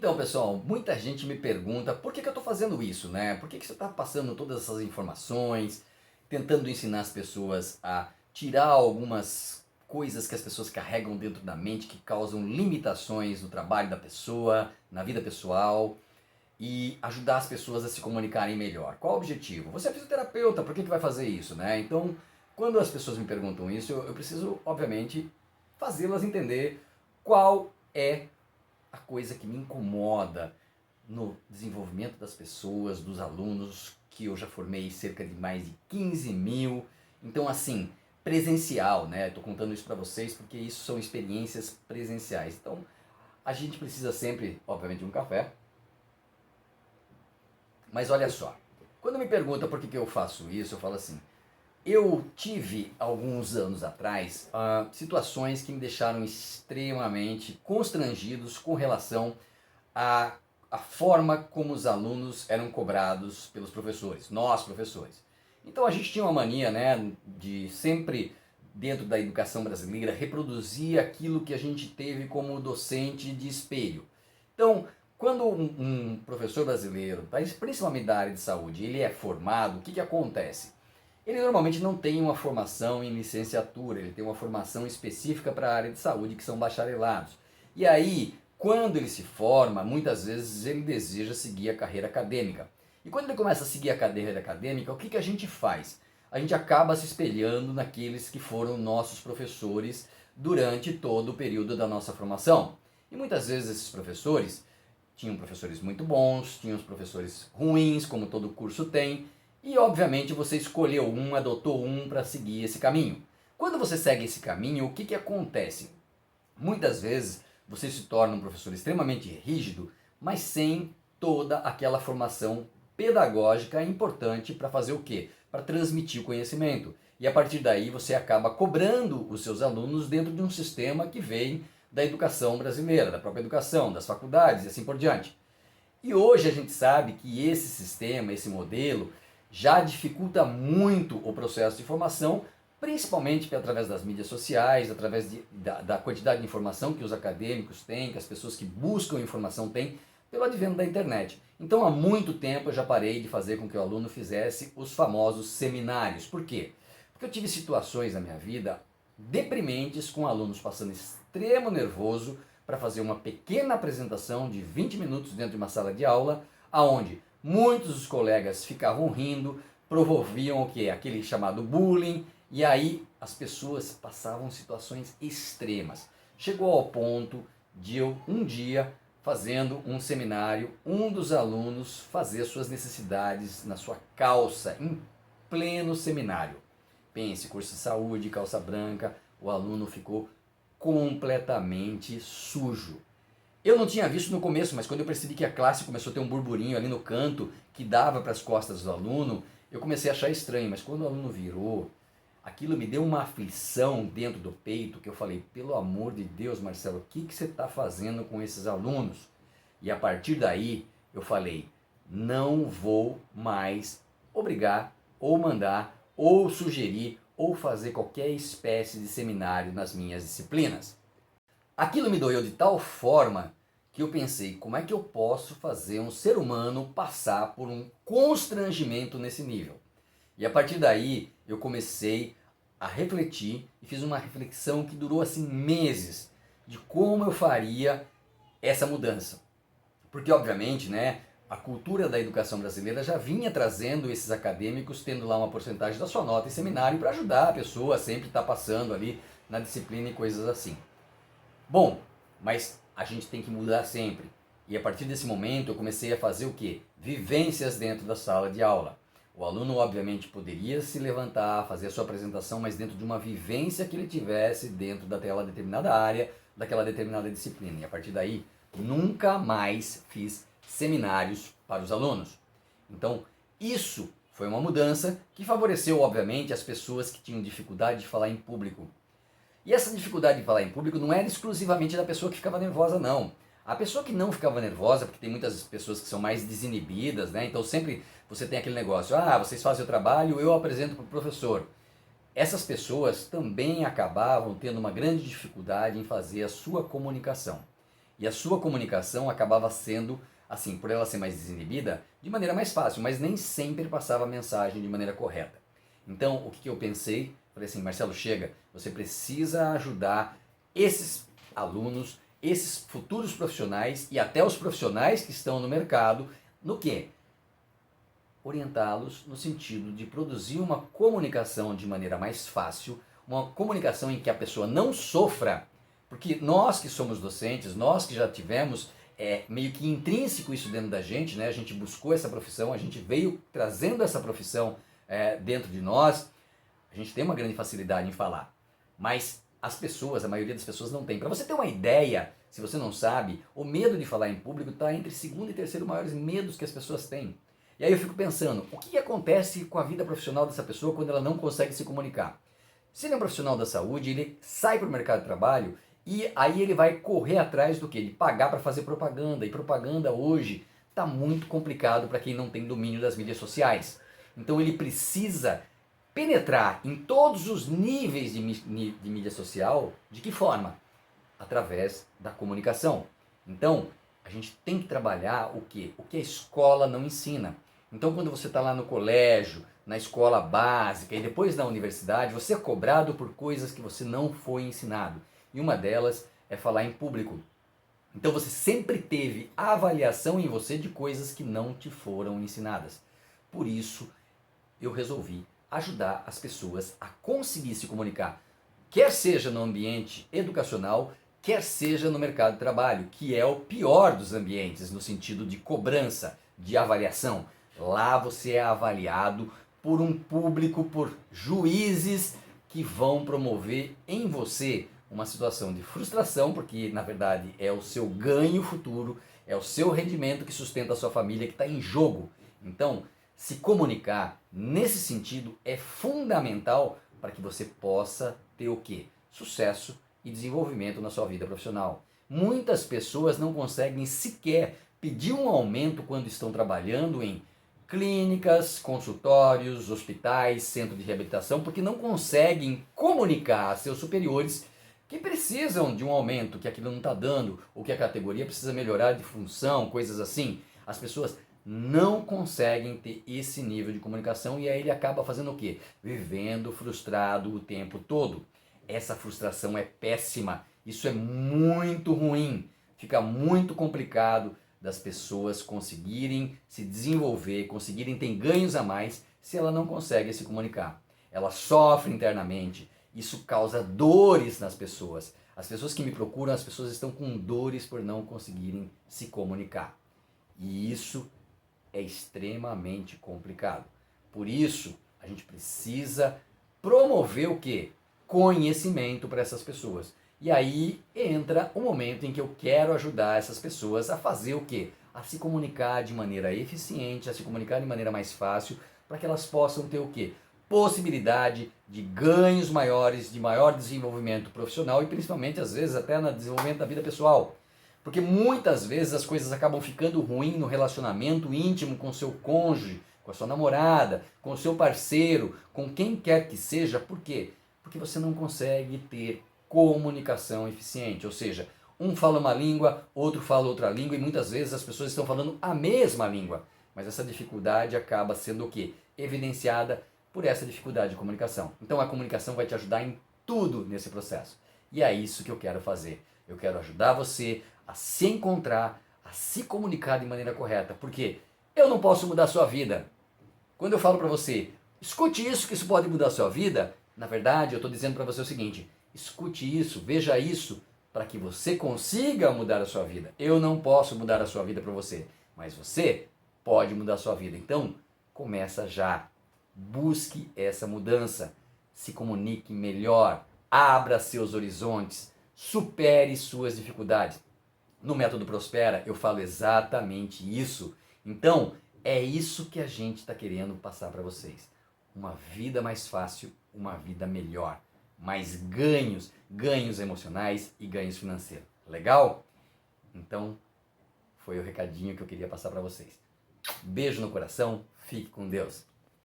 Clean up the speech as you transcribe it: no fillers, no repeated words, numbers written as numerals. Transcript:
Então, pessoal, muita gente me pergunta por que eu estou fazendo isso, né? Por que você está passando todas essas informações, tentando ensinar as pessoas a tirar algumas coisas que as pessoas carregam dentro da mente que causam limitações no trabalho da pessoa, na vida pessoal e ajudar as pessoas a se comunicarem melhor. Qual o objetivo? Você é fisioterapeuta, por que vai fazer isso, né? Então, quando as pessoas me perguntam isso, eu preciso, obviamente, fazê-las entender qual é a coisa que me incomoda no desenvolvimento das pessoas, dos alunos, que eu já formei cerca de mais de 15 mil. Então, assim, presencial, né? Estou contando isso para vocês porque isso são experiências presenciais. Então, a gente precisa sempre, obviamente, de um café. Mas olha só, quando me pergunta por que eu faço isso, eu falo assim, eu tive, alguns anos atrás, situações que me deixaram extremamente constrangidos com relação à forma como os alunos eram cobrados pelos professores, nós professores. Então a gente tinha uma mania, né, de sempre, dentro da educação brasileira, reproduzir aquilo que a gente teve como docente de espelho. Então, quando um professor brasileiro, principalmente da área de saúde, ele é formado, o que acontece? Ele normalmente não tem uma formação em licenciatura, ele tem uma formação específica para a área de saúde, que são bacharelados. E aí, quando ele se forma, muitas vezes ele deseja seguir a carreira acadêmica. E quando ele começa a seguir a carreira acadêmica, o que a gente faz? A gente acaba se espelhando naqueles que foram nossos professores durante todo o período da nossa formação. E muitas vezes esses professores tinham professores muito bons, tinham os professores ruins, como todo curso tem, e obviamente você escolheu um, adotou um para seguir esse caminho. Quando você segue esse caminho, o que acontece? Muitas vezes você se torna um professor extremamente rígido, mas sem toda aquela formação pedagógica importante para fazer o quê? Para transmitir o conhecimento. E a partir daí você acaba cobrando os seus alunos dentro de um sistema que vem da educação brasileira, da própria educação, das faculdades e assim por diante. E hoje a gente sabe que esse sistema, esse modelo, já dificulta muito o processo de formação, principalmente através das mídias sociais, através da quantidade de informação que os acadêmicos têm, que as pessoas que buscam informação têm, pelo advento da internet. Então há muito tempo eu já parei de fazer com que o aluno fizesse os famosos seminários. Por quê? Porque eu tive situações na minha vida deprimentes com alunos passando extremo nervoso para fazer uma pequena apresentação de 20 minutos dentro de uma sala de aula, aonde muitos dos colegas ficavam rindo, promoviam o que? Aquele chamado bullying, e aí as pessoas passavam situações extremas. Chegou ao ponto de eu, um dia, fazendo um seminário, um dos alunos fazer suas necessidades na sua calça, em pleno seminário. Pense, curso de saúde, calça branca, o aluno ficou completamente sujo. Eu não tinha visto no começo, mas quando eu percebi que a classe começou a ter um burburinho ali no canto que dava para as costas do aluno, eu comecei a achar estranho, mas quando o aluno virou, aquilo me deu uma aflição dentro do peito, que eu falei, pelo amor de Deus, Marcelo, o que você está fazendo com esses alunos? E a partir daí, eu falei, não vou mais obrigar, ou mandar, ou sugerir, ou fazer qualquer espécie de seminário nas minhas disciplinas. Aquilo me doeu de tal forma que eu pensei, como é que eu posso fazer um ser humano passar por um constrangimento nesse nível? E a partir daí eu comecei a refletir e fiz uma reflexão que durou assim meses de como eu faria essa mudança. Porque obviamente, né, a cultura da educação brasileira já vinha trazendo esses acadêmicos, tendo lá uma porcentagem da sua nota em seminário para ajudar a pessoa a sempre estar passando ali na disciplina e coisas assim. Bom, mas a gente tem que mudar sempre. E a partir desse momento eu comecei a fazer o quê? Vivências dentro da sala de aula. O aluno obviamente poderia se levantar, fazer a sua apresentação, mas dentro de uma vivência que ele tivesse dentro daquela determinada área, daquela determinada disciplina. E a partir daí, nunca mais fiz seminários para os alunos. Então, isso foi uma mudança que favoreceu, obviamente, as pessoas que tinham dificuldade de falar em público. E essa dificuldade de falar em público não era exclusivamente da pessoa que ficava nervosa, não. A pessoa que não ficava nervosa, porque tem muitas pessoas que são mais desinibidas, né? Então sempre você tem aquele negócio, vocês fazem o trabalho, eu apresento para o professor. Essas pessoas também acabavam tendo uma grande dificuldade em fazer a sua comunicação. E a sua comunicação acabava sendo, assim, por ela ser mais desinibida, de maneira mais fácil, mas nem sempre passava a mensagem de maneira correta. Então, o que eu pensei? Falei assim, Marcelo, chega, você precisa ajudar esses alunos, esses futuros profissionais e até os profissionais que estão no mercado, no quê? Orientá-los no sentido de produzir uma comunicação de maneira mais fácil, uma comunicação em que a pessoa não sofra, porque nós que somos docentes, nós que já tivemos meio que intrínseco isso dentro da gente, né? A gente buscou essa profissão, a gente veio trazendo essa profissão dentro de nós, a gente tem uma grande facilidade em falar, mas as pessoas, a maioria das pessoas não tem. Para você ter uma ideia, se você não sabe, o medo de falar em público está entre segundo e terceiro maiores medos que as pessoas têm. E aí eu fico pensando, o que acontece com a vida profissional dessa pessoa quando ela não consegue se comunicar? Se ele é um profissional da saúde, ele sai para o mercado de trabalho e aí ele vai correr atrás do quê? De pagar para fazer propaganda. E propaganda hoje está muito complicado para quem não tem domínio das mídias sociais. Então ele precisa penetrar em todos os níveis de mídia social. De que forma? Através da comunicação. Então, a gente tem que trabalhar o quê? O que a escola não ensina. Então, quando você está lá no colégio, na escola básica e depois na universidade, você é cobrado por coisas que você não foi ensinado. E uma delas é falar em público. Então, você sempre teve avaliação em você de coisas que não te foram ensinadas. Por isso, eu resolvi ajudar as pessoas a conseguir se comunicar, quer seja no ambiente educacional, quer seja no mercado de trabalho, que é o pior dos ambientes no sentido de cobrança, de avaliação. Lá você é avaliado por um público, por juízes que vão promover em você uma situação de frustração, porque na verdade é o seu ganho futuro, é o seu rendimento que sustenta a sua família que está em jogo. Então, se comunicar nesse sentido é fundamental para que você possa ter o quê? Sucesso e desenvolvimento na sua vida profissional. Muitas pessoas não conseguem sequer pedir um aumento quando estão trabalhando em clínicas, consultórios, hospitais, centro de reabilitação, porque não conseguem comunicar a seus superiores que precisam de um aumento, que aquilo não está dando, ou que a categoria precisa melhorar de função, coisas assim. As pessoas não conseguem ter esse nível de comunicação e aí ele acaba fazendo o quê? Vivendo frustrado o tempo todo. Essa frustração é péssima, isso é muito ruim, fica muito complicado das pessoas conseguirem se desenvolver, conseguirem ter ganhos a mais se ela não consegue se comunicar. Ela sofre internamente, isso causa dores nas pessoas. As pessoas que me procuram, as pessoas estão com dores por não conseguirem se comunicar. E isso é extremamente complicado. Por isso, a gente precisa promover o quê? Conhecimento para essas pessoas. E aí entra o momento em que eu quero ajudar essas pessoas a fazer o quê? A se comunicar de maneira eficiente, a se comunicar de maneira mais fácil, para que elas possam ter o quê? Possibilidade de ganhos maiores, de maior desenvolvimento profissional e principalmente, às vezes, até no desenvolvimento da vida pessoal. Porque muitas vezes as coisas acabam ficando ruins no relacionamento íntimo com seu cônjuge, com a sua namorada, com o seu parceiro, com quem quer que seja. Por quê? Porque você não consegue ter comunicação eficiente. Ou seja, um fala uma língua, outro fala outra língua e muitas vezes as pessoas estão falando a mesma língua. Mas essa dificuldade acaba sendo o quê? Evidenciada por essa dificuldade de comunicação. Então a comunicação vai te ajudar em tudo nesse processo. E é isso que eu quero fazer. Eu quero ajudar você a se encontrar, a se comunicar de maneira correta. Porque eu não posso mudar a sua vida. Quando eu falo para você, escute isso que isso pode mudar a sua vida, na verdade eu estou dizendo para você o seguinte, escute isso, veja isso, para que você consiga mudar a sua vida. Eu não posso mudar a sua vida para você, mas você pode mudar a sua vida. Então, começa já. Busque essa mudança. Se comunique melhor. Abra seus horizontes. Supere suas dificuldades. No Método Prospera eu falo exatamente isso. Então, é isso que a gente está querendo passar para vocês. Uma vida mais fácil, uma vida melhor. Mais ganhos, ganhos emocionais e ganhos financeiros. Legal? Então, foi o recadinho que eu queria passar para vocês. Beijo no coração, fique com Deus.